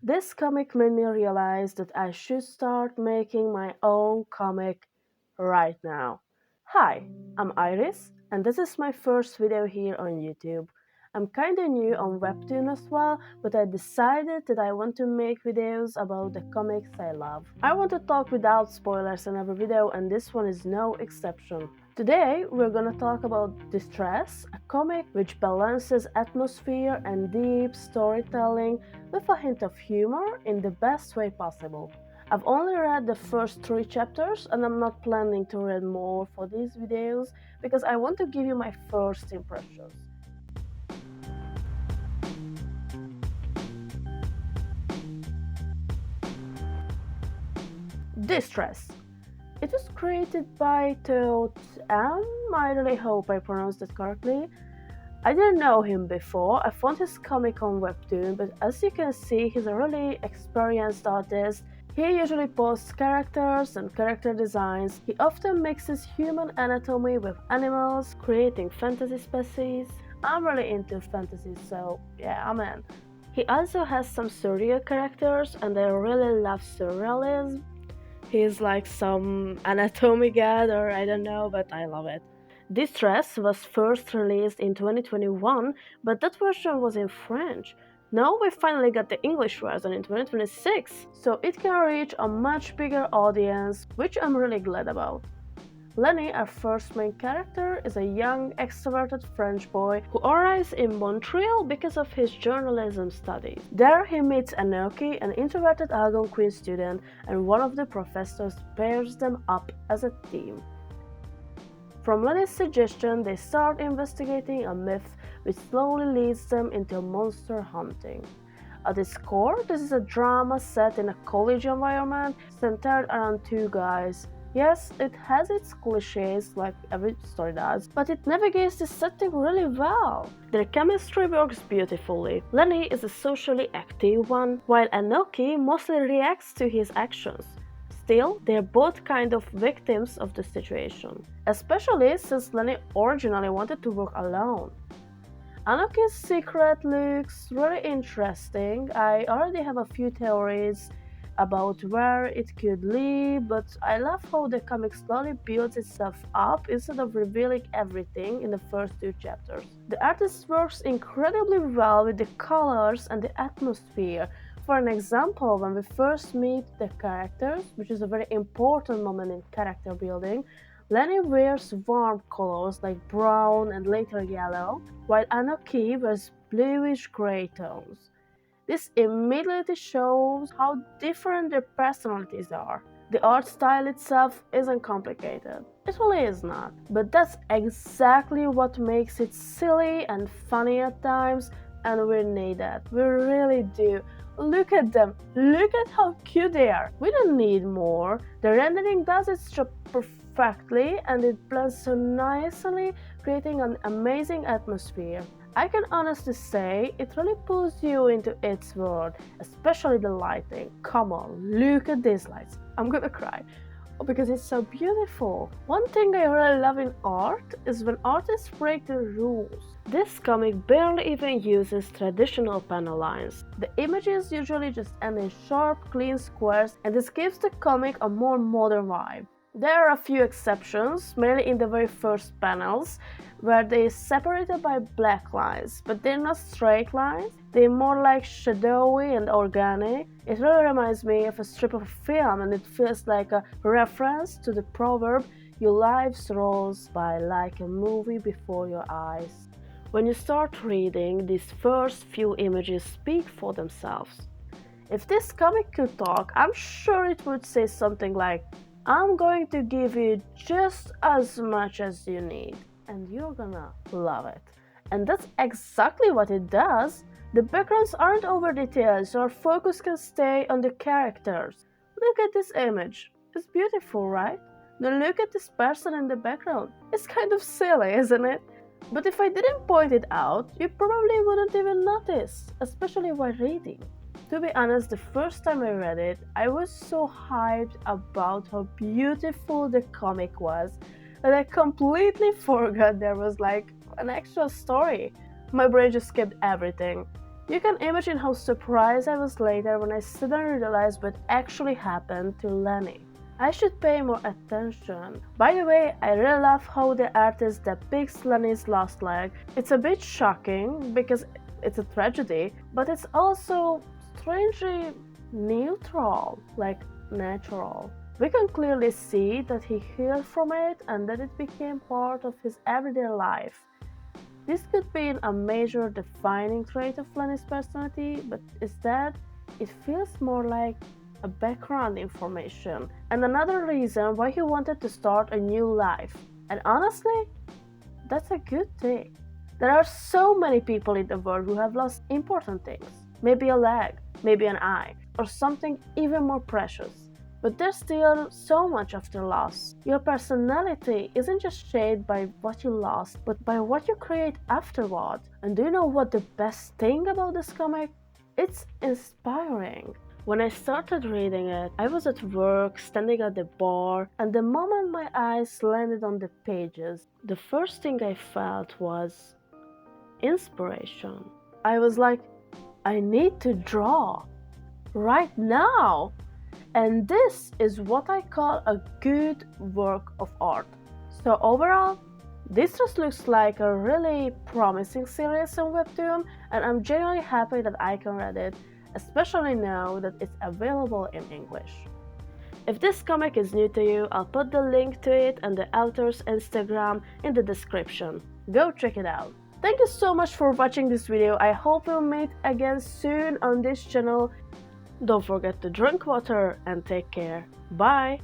This comic made me realize that I should start making my own comic right now. Hi, I'm Iris, and this is my first video here on YouTube. I'm kinda new on Webtoon as well, but I decided that I want to make videos about the comics I love. I want to talk without spoilers in every video, and this one is no exception. Today, we're gonna talk about Distress, a comic which balances atmosphere and deep storytelling with a hint of humor in the best way possible. I've only read the first 3 chapters and I'm not planning to read more for these videos because I want to give you my first impressions. Distress. It was created by Toad M. I really hope I pronounced it correctly. I didn't know him before. I found his comic on Webtoon, but as you can see, he's a really experienced artist. He usually posts characters and character designs. He often mixes human anatomy with animals, creating fantasy species. I'm really into fantasy, so yeah, I'm in. He also has some surreal characters, and I really love surrealism. He's like some anatomy god, or I don't know, but I love it. Distress was first released in 2021, but that version was in French. Now we finally got the English version in 2026, so it can reach a much bigger audience, which I'm really glad about. Lenny, our first main character, is a young, extroverted French boy who arrives in Montreal because of his journalism studies. There he meets Anoki, an introverted Algonquin student, and one of the professors pairs them up as a team. From Lenny's suggestion, they start investigating a myth which slowly leads them into monster hunting. At its core, this is a drama set in a college environment centered around 2 guys. Yes, it has its cliches like every story does, but it navigates the setting really well. Their chemistry works beautifully. Lenny is a socially active one, while Anoki mostly reacts to his actions. Still, they're both kind of victims of the situation, especially since Lenny originally wanted to work alone. Anoki's secret looks really interesting. I already have a few theories about where it could lead, but I love how the comic slowly builds itself up instead of revealing everything in the first 2 chapters. The artist works incredibly well with the colors and the atmosphere. For an example, when we first meet the characters, which is a very important moment in character building, Lenny wears warm colors like brown and later yellow, while Anoki wears bluish gray tones. This immediately shows how different their personalities are. The art style itself isn't complicated. It really is not. But that's exactly what makes it silly and funny at times, and we need that. We really do. Look at them. Look at how cute they are. We don't need more. The rendering does its job perfectly and it blends so nicely, creating an amazing atmosphere. I can honestly say it really pulls you into its world, especially the lighting. Come on, look at these lights. I'm gonna cry. Because it's so beautiful. One thing I really love in art is when artists break the rules. This comic barely even uses traditional panel lines. The images usually just end in sharp, clean squares, and this gives the comic a more modern vibe. There are a few exceptions, mainly in the very first panels, where they are separated by black lines, but they're not straight lines, they're more like shadowy and organic. It really reminds me of a strip of film, and it feels like a reference to the proverb, your life rolls by like a movie before your eyes. When you start reading, these first few images speak for themselves. If this comic could talk, I'm sure it would say something like, I'm going to give you just as much as you need, and you're gonna love it. And that's exactly what it does. The backgrounds aren't over detailed, so our focus can stay on the characters. Look at this image. It's beautiful, right? Now look at this person in the background. It's kind of silly, isn't it? But if I didn't point it out, you probably wouldn't even notice, especially while reading. To be honest, the first time I read it, I was so hyped about how beautiful the comic was that I completely forgot there was like an actual story. My brain just skipped everything. You can imagine how surprised I was later when I suddenly realized what actually happened to Lenny. I should pay more attention. By the way, I really love how the artist depicts Lenny's lost leg. It's a bit shocking because it's a tragedy, but it's also strangely neutral, like natural. We can clearly see that he healed from it and that it became part of his everyday life. This could be a major defining trait of Lenny's personality, but instead, it feels more like a background information and another reason why he wanted to start a new life. And honestly, that's a good thing. There are so many people in the world who have lost important things. Maybe a leg, maybe an eye, or something even more precious. But there's still so much after loss. Your personality isn't just shaped by what you lost, but by what you create afterward. And do you know what the best thing about this comic? It's inspiring. When I started reading it, I was at work, standing at the bar, and the moment my eyes landed on the pages, the first thing I felt was inspiration. I was like, I need to draw right now. And this is what I call a good work of art. So overall, this just looks like a really promising series on Webtoon, and I'm genuinely happy that I can read it, especially now that it's available in English. If this comic is new to you, I'll put the link to it and the author's Instagram in the description. Go check it out. Thank you so much for watching this video. I hope we'll meet again soon on this channel. Don't forget to drink water and take care. Bye!